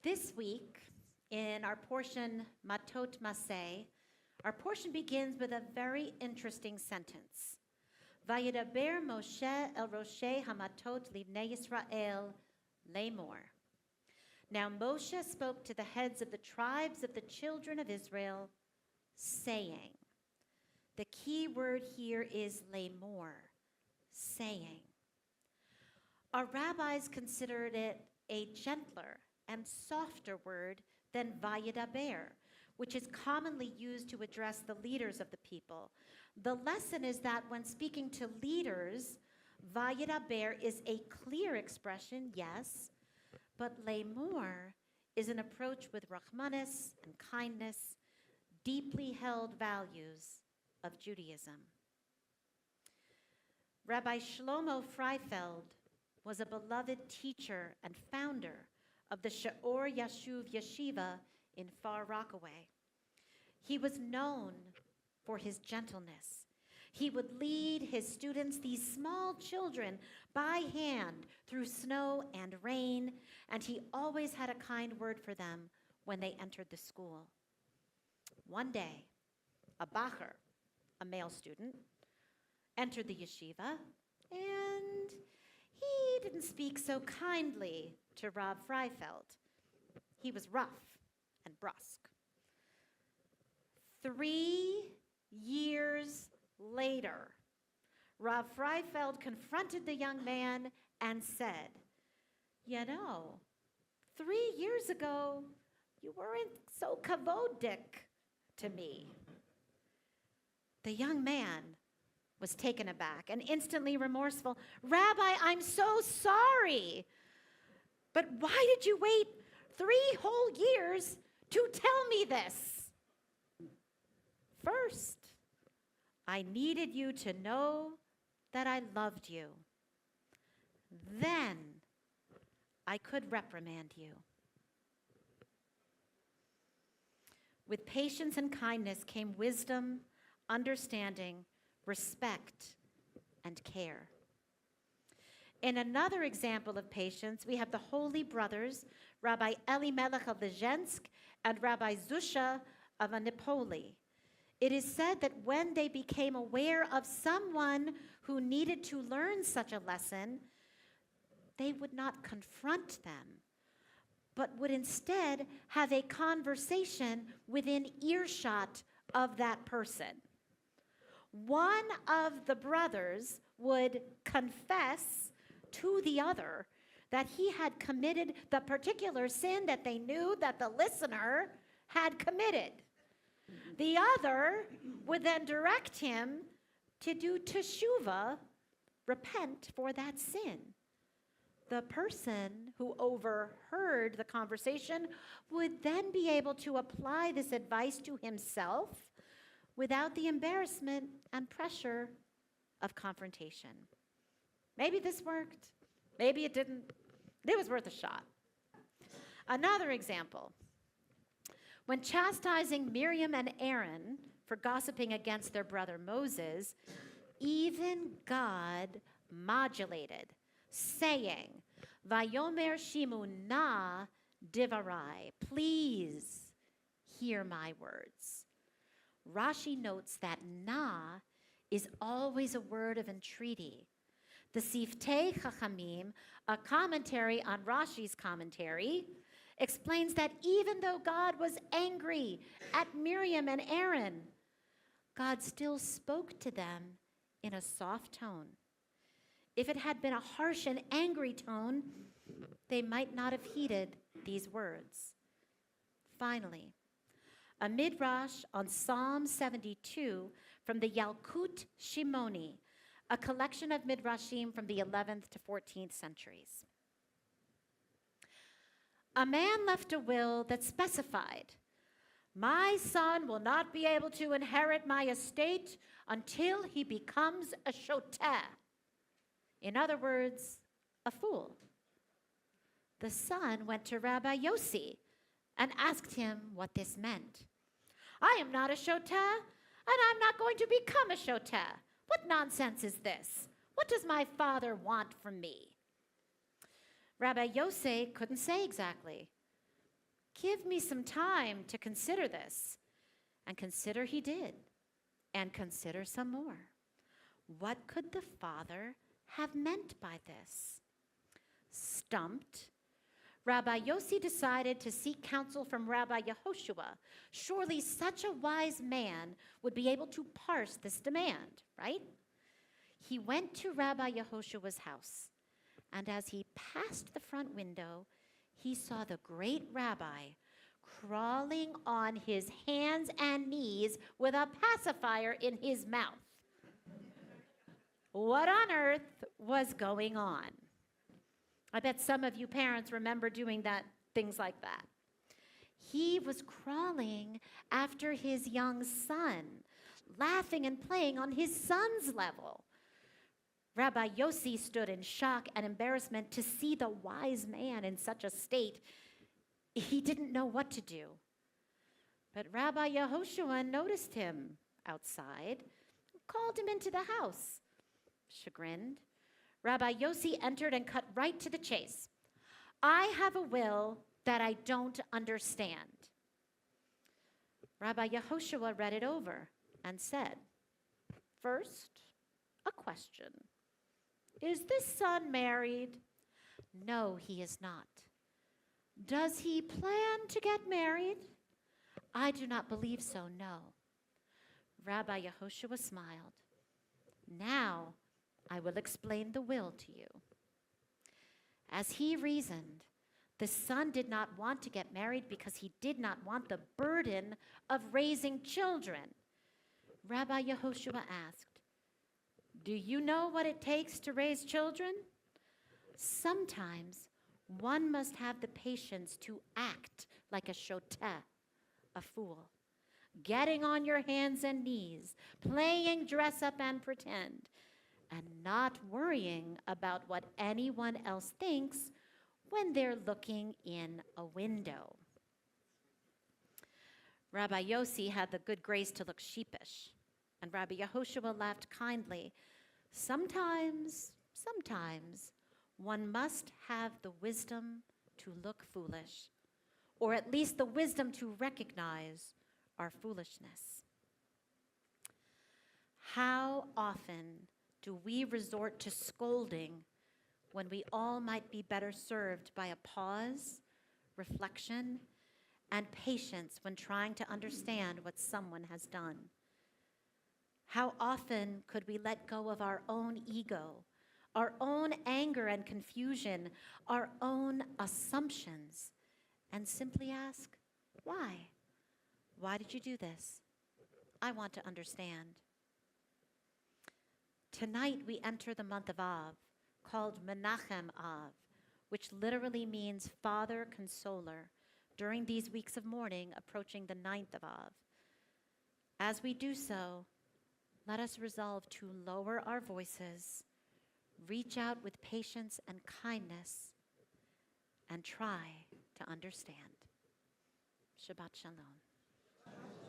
This week, in our portion Matot Maseh, our portion begins with a very interesting sentence. Vayedaber Moshe el Roshei Hamatot Livnei Yisrael Lemor. Now Moshe spoke to the heads of the tribes of the children of Israel, saying. The key word here is lemor, saying. Our rabbis considered it a gentler and softer word than vayedaber, which is commonly used to address the leaders of the people. The lesson is that when speaking to leaders, vayedaber is a clear expression, yes, but lemor is an approach with rachmanis and kindness, deeply held values of Judaism. Rabbi Shlomo Freifeld was a beloved teacher and founder of the She'or Yashuv Yeshiva in Far Rockaway. He was known for his gentleness. He would lead his students, these small children, by hand through snow and rain, and he always had a kind word for them when they entered the school. One day, a bacher, a male student, entered the yeshiva, and he didn't speak so kindly to Rav Freifeld. He was rough and brusque. 3 years later, Rav Freifeld confronted the young man and said, you know, 3 years ago, you weren't so kavodik to me. The young man was taken aback and instantly remorseful. Rabbi, I'm so sorry. But why did you wait 3 whole years to tell me this? First, I needed you to know that I loved you. Then I could reprimand you. With patience and kindness came wisdom, understanding, respect, and care. In another example of patience, we have the holy brothers, Rabbi Elimelech of Lezhensk and Rabbi Zusha of Anipoli. It is said that when they became aware of someone who needed to learn such a lesson, they would not confront them, but would instead have a conversation within earshot of that person. One of the brothers would confess to the other that he had committed the particular sin that they knew that the listener had committed. The other would then direct him to do teshuvah, repent for that sin. The person who overheard the conversation would then be able to apply this advice to himself without the embarrassment and pressure of confrontation. Maybe this worked, maybe it didn't. It was worth a shot. Another example. When chastising Miriam and Aaron for gossiping against their brother Moses, even God modulated, saying, Vayomer Shimu na divarai, please hear my words. Rashi notes that na is always a word of entreaty. The Siftei Chachamim, a commentary on Rashi's commentary, explains that even though God was angry at Miriam and Aaron, God still spoke to them in a soft tone. If it had been a harsh and angry tone, they might not have heeded these words. Finally, a midrash on Psalm 72 from the Yalkut Shimoni, a collection of midrashim from the 11th to 14th centuries. A man left a will that specified, my son will not be able to inherit my estate until he becomes a shoteh. In other words, a fool. The son went to Rabbi Yossi and asked him what this meant. I am not a shoteh, and I'm not going to become a shoteh. What nonsense is this? What does my father want from me? Rabbi Yossi couldn't say exactly. Give me some time to consider this. And consider he did, and consider some more. What could the father have meant by this? Stumped, Rabbi Yossi decided to seek counsel from Rabbi Yehoshua. Surely such a wise man would be able to parse this demand, right? He went to Rabbi Yehoshua's house, and as he passed the front window, he saw the great rabbi crawling on his hands and knees with a pacifier in his mouth. What on earth was going on? I bet some of you parents remember doing things like that. He was crawling after his young son, laughing and playing on his son's level. Rabbi Yossi stood in shock and embarrassment to see the wise man in such a state. He didn't know what to do. But Rabbi Yehoshua noticed him outside, called him into the house. Chagrined, Rabbi Yossi entered and cut right to the chase. I have a will that I don't understand. Rabbi Yehoshua read it over and said, first, a question. Is this son married? No, he is not. Does he plan to get married? I do not believe so, no. Rabbi Yehoshua smiled. Now I will explain the will to you. As he reasoned, the son did not want to get married because he did not want the burden of raising children. Rabbi Yehoshua asked, do you know what it takes to raise children? Sometimes one must have the patience to act like a shoteh, a fool, getting on your hands and knees, playing dress up and pretend, and not worrying about what anyone else thinks when they're looking in a window. Rabbi Yossi had the good grace to look sheepish, and Rabbi Yehoshua laughed kindly. Sometimes, one must have the wisdom to look foolish, or at least the wisdom to recognize our foolishness. How often do we resort to scolding when we all might be better served by a pause, reflection, and patience when trying to understand what someone has done? How often could we let go of our own ego, our own anger and confusion, our own assumptions, and simply ask, why? Why did you do this? I want to understand. Tonight we enter the month of Av, called Menachem Av, which literally means Father Consoler, during these weeks of mourning approaching the 9th of Av. As we do so, let us resolve to lower our voices, reach out with patience and kindness, and try to understand. Shabbat Shalom.